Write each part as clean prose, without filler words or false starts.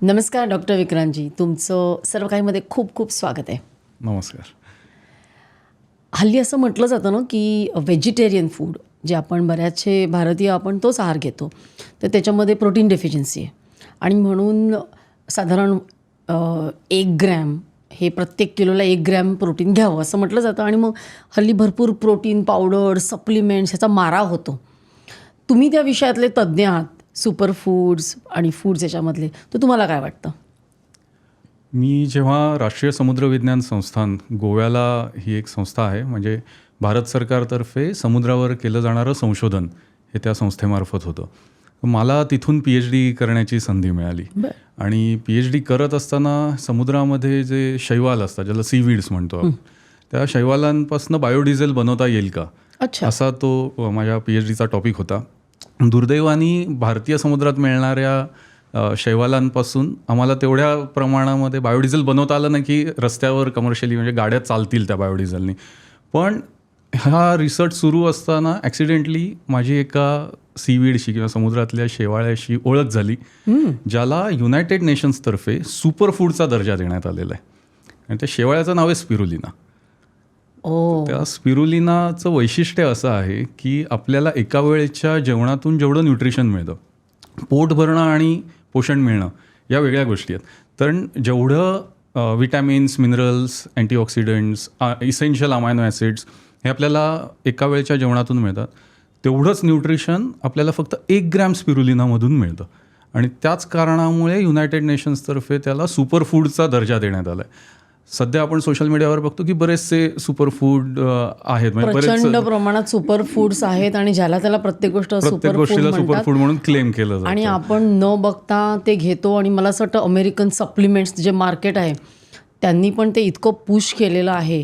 नमस्कार डॉक्टर विक्रांतजी, तुमचं सर्व काहीमध्ये खूप खूप स्वागत आहे. नमस्कार. हल्ली असं म्हटलं जातं ना की व्हेजिटेरियन फूड जे आपण बऱ्याचशे भारतीय आपण तोच आहार घेतो, तर त्याच्यामध्ये प्रोटीन डेफिशियन्सी आहे आणि म्हणून साधारण 1 ग्रॅम हे प्रत्येक किलोला 1 ग्रॅम प्रोटीन घ्यावं असं म्हटलं जातं आणि मग हल्ली भरपूर प्रोटीन पावडर सप्लिमेंट्स ह्याचा मारा होतो. तुम्ही त्या विषयातले तज्ज्ञ आहात, सुपर फूड्स आणि फूड्स याच्यामधले, तर तुम्हाला काय वाटतं? मी जेव्हा राष्ट्रीय समुद्र विज्ञान संस्थान गोव्याला ही एक संस्था आहे, म्हणजे भारत सरकारतर्फे समुद्रावर केलं जाणारं संशोधन हे त्या संस्थेमार्फत होतं. मला तिथून PhD करण्याची संधी मिळाली आणि PhD करत असताना समुद्रामध्ये जे शैवाल असतात, ज्याला सीवीड्स म्हणतो आपण, त्या शैवालांपासून बायोडिझेल बनवता येईल का, अच्छा. असा तो माझ्या PhDचा टॉपिक होता. दुर्दैवाने भारतीय समुद्रात मिळणाऱ्या शैवालांपासून आम्हाला तेवढ्या प्रमाणामध्ये बायोडिझेल बनवता आलं नाही की रस्त्यावर कमर्शियली म्हणजे गाड्या चालतील त्या बायोडिझेलनी. पण हा रिसर्च सुरू असताना ॲक्सिडेंटली माझी एका सीवीडशी किंवा समुद्रातल्या शेवाळ्याशी ओळख झाली, ज्याला युनायटेड नेशन्सतर्फे सुपर फूडचा दर्जा देण्यात आलेला आहे आणि त्या शेवाळ्याचं नाव आहे स्पिरुलिना. त्या स्पिरुलिनाचं वैशिष्ट्य असं आहे की आपल्याला एका वेळेच्या जेवणातून जेवढं न्यूट्रिशन मिळतं, पोट भरणं आणि पोषण मिळणं या वेगळ्या गोष्टी आहेत. तर जेवढं vitamins, minerals, antioxidants, essential amino acids हे आपल्याला एका वेळेच्या जेवणातून मिळतात, तेवढंच न्यूट्रिशन आपल्याला फक्त 1 ग्रॅम स्पिरुलिनामधून मिळतं आणि त्याच कारणामुळे युनायटेड नेशन्सतर्फे त्याला सुपर फूडचा दर्जा देण्यात आला आहे. सध्या आपण सोशल मीडियावर बघतो की बरेचसे सुपर फूड आहेत, प्रचंड प्रमाणात सुपर फूड्स आहेत आणि ज्याला त्याला प्रत्येक गोष्टीला सुपर फूड म्हणून क्लेम केलं जातं आणि आपण न बघता ते घेतो. आणि मला असं वाटतं अमेरिकन सप्लिमेंट्स जे मार्केट आहे त्यांनी पण ते इतकं पुश केलेलं आहे.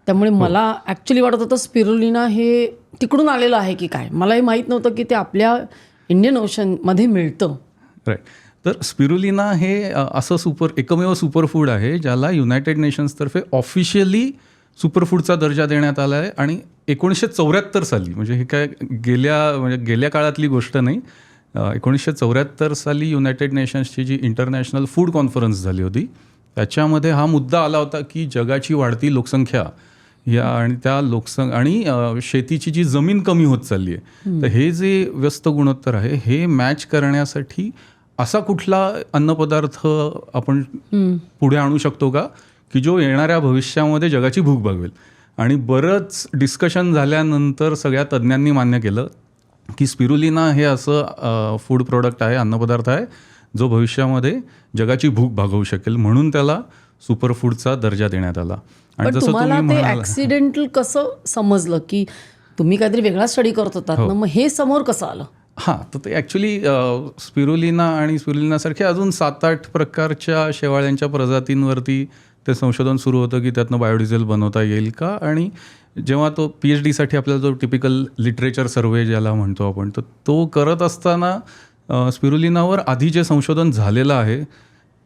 त्यामुळे मला ॲक्च्युली वाटत होतं स्पिरुलिना हे तिकडून आलेलं आहे की काय. मला हे माहीत नव्हतं की ते आपल्या इंडियन ओशनमध्ये मिळतं. राईट. तर स्पिरुलिना हे असं एकमेव सुपर फूड आहे ज्याला युनायटेड नेशन्सतर्फे ऑफिशियली सुपरफूडचा दर्जा देण्यात आला आहे आणि 1974 साली, म्हणजे हे काय गेल्या काळातली गोष्ट नाही, 1974 साली युनायटेड नेशन्सची जी इंटरनॅशनल फूड कॉन्फरन्स झाली होती त्याच्यामध्ये हा मुद्दा आला होता की जगाची वाढती लोकसंख्या या आणि त्या आणि शेतीची जी जमीन कमी होत चालली आहे, तर हे जे व्यस्त गुणोत्तर आहे हे मॅच करण्यासाठी असा कुठला अन्नपदार्थ आपण पुढे आणू शकतो का की जो येणाऱ्या भविष्यामध्ये जगाची भूक भागवेल. आणि बरंच डिस्कशन झाल्यानंतर सगळ्या तज्ज्ञांनी मान्य केलं की स्पिरुलिना हे असं फूड प्रोडक्ट आहे, अन्नपदार्थ आहे, जो भविष्यामध्ये जगाची भूक भागवू शकेल, म्हणून त्याला सुपरफूडचा दर्जा देण्यात आला. आणि जसं तुम्हाला ते ॲक्सिडेंटल कसं समजलं की तुम्ही काहीतरी वेगळा स्टडी करत होतात ना, मग हे समोर कसं आलं? हां, तर ते ॲक्च्युली स्पिरुलिना आणि स्पिरुलिनासारख्या अजून 7-8 प्रकारच्या शेवाळ्यांच्या प्रजातींवरती ते संशोधन सुरू होतं की त्यातनं बायोडिझेल बनवता येईल का. आणि जेव्हा तो PhDसाठी आपल्याला जो टिपिकल लिटरेचर सर्वे ज्याला म्हणतो आपण, तर तो करत असताना स्पिरुलिनावर आधी जे संशोधन झालेलं आहे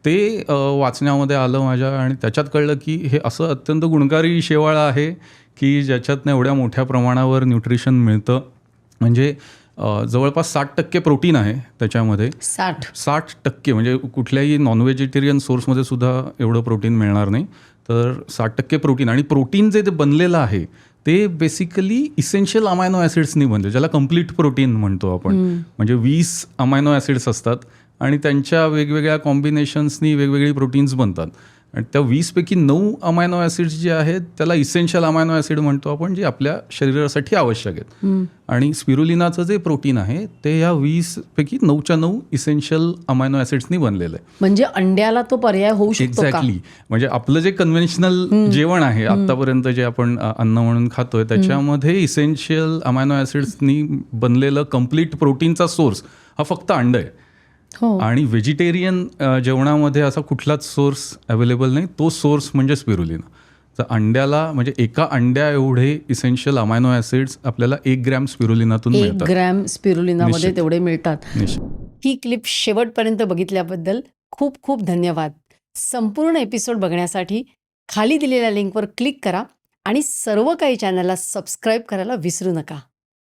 ते वाचण्यामध्ये आलं माझ्या आणि त्याच्यात कळलं की हे असं अत्यंत गुणकारी शेवाळं आहे की ज्याच्यातनं एवढ्या मोठ्या प्रमाणावर न्यूट्रिशन मिळतं. म्हणजे जवळपास 60% प्रोटीन आहे त्याच्यामध्ये. 60% म्हणजे कुठल्याही नॉनव्हेजिटेरियन सोर्समध्ये सुद्धा एवढं प्रोटीन मिळणार नाही. तर 60% प्रोटीन, आणि प्रोटीन जे बनलेलं आहे ते बेसिकली इसेन्शियल अमायनो ॲसिड्सनी बनले, ज्याला कम्प्लीट प्रोटीन म्हणतो आपण. म्हणजे 20 अमायनो ॲसिड्स असतात आणि त्यांच्या वेगवेगळ्या कॉम्बिनेशन्सनी वेगवेगळी प्रोटीन्स बनतात आणि त्या 20पैकी 9 अमायनो ॲसिड्स जे आहेत त्याला इसेन्शियल अमायनो ॲसिड म्हणतो आपण, जे आपल्या शरीरासाठी आवश्यक आहेत. आणि स्पिरुलिनाचं जे प्रोटीन आहे ते या 20पैकी 9च्या 9 इसेन्शियल अमायनो ॲसिड्सनी बनलेलं आहे. म्हणजे अंड्याला तो पर्याय होऊ शकतो. एक्झॅक्टली. म्हणजे आपलं जे कन्व्हेन्शनल जेवण आहे आत्तापर्यंत जे आपण अन्न म्हणून खातोय त्याच्यामध्ये इसेन्शियल अमायनो ॲसिड्सनी बनलेलं कम्प्लीट प्रोटीनचा सोर्स हा फक्त अंड आहे. आणि व्हेजिटेरियन जेवणामध्ये असा कुठलाच सोर्स अवेलेबल नाही. तो सोर्स म्हणजे स्पिरुलिना. तर अंड्याला म्हणजे एका अंड्या एवढे इसेन्शियल अमायनो ॲसिड्स आपल्याला 1 ग्रॅम स्पिरुलिनातून मिळतात. 1 ग्रॅम स्पिरुलिनामध्ये तेवढे मिळतात. ही क्लिप शेवटपर्यंत बघितल्याबद्दल खूप खूप धन्यवाद. संपूर्ण एपिसोड बघण्यासाठी खाली दिलेल्या लिंकवर क्लिक करा आणि सर्व काही चॅनलला सबस्क्राईब करायला विसरू नका.